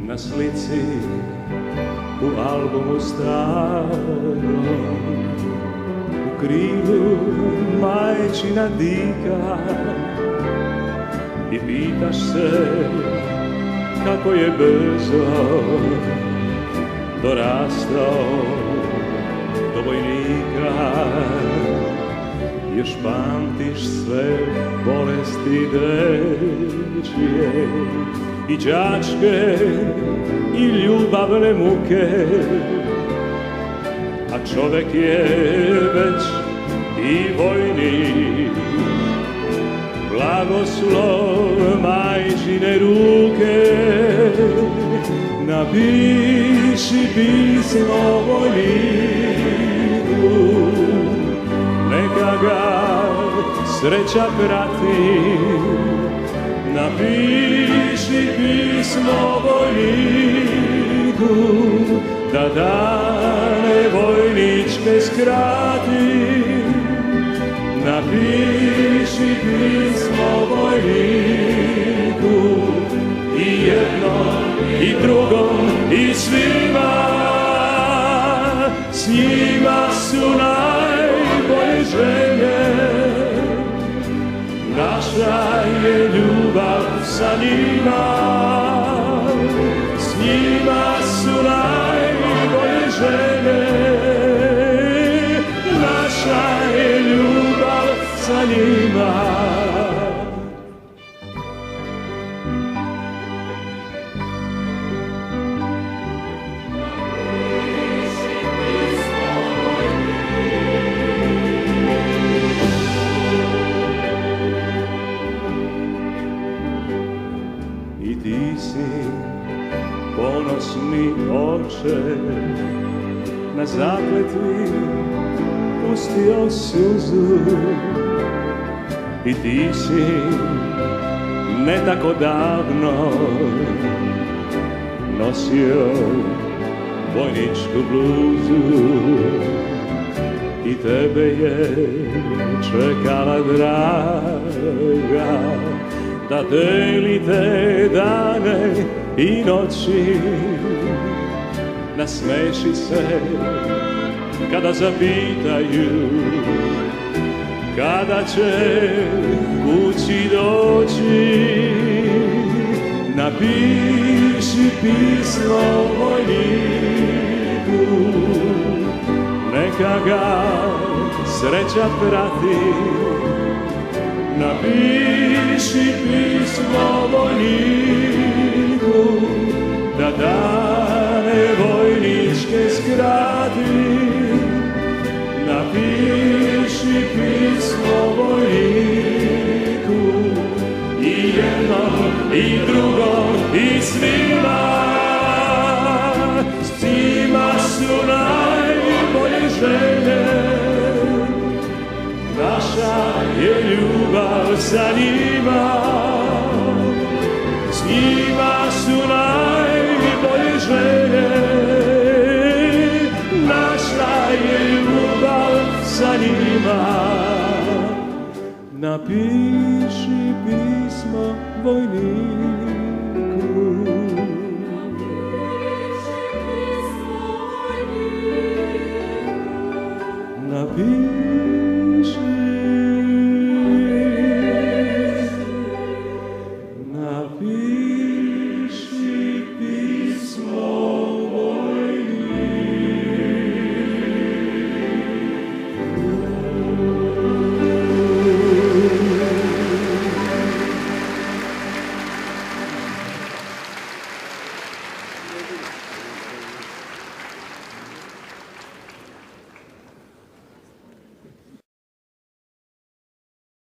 Na slici u albumu starom, u krilu majčina dika, i pitaš se kako je brzo dorastao do vojnika. Još pamtiš sve bolesti dečije i đačke i ljubavne muke, a čovek je već i vojnik. Blagoslov majčine ruke, napiši pismo vojniku, neka ga sreća prati. Napiši pismo vojniku, da dane vojničke skrati. Napiši pismo vojniku, i jednom i drugom i svima. S njima su najbolje želje, naša je ljubav sa njima. S njima su najbolje želje, naša je ljubav sa njima. I ti si ponosni oče, na zakletvi pustio suzu. I ti si ne tako davno nosio vojničku bluzu, i tebe je čekala draga da delite dane i noći. Nasmeši se kada zapitaju kada će kući doći. Napiši pismo vojniku, neka ga sreća prati. Napiši pismo vojniku, da dane vojničke skrati. Napiši pismo vojniku, i jednom i drugom i svima. S njima su najbolje želje, naša je ljubav sa njima. S njima su najbolje želje, naša je ljubav sa njima. Napiši pismo vojniku. Napiši pismo vojniku.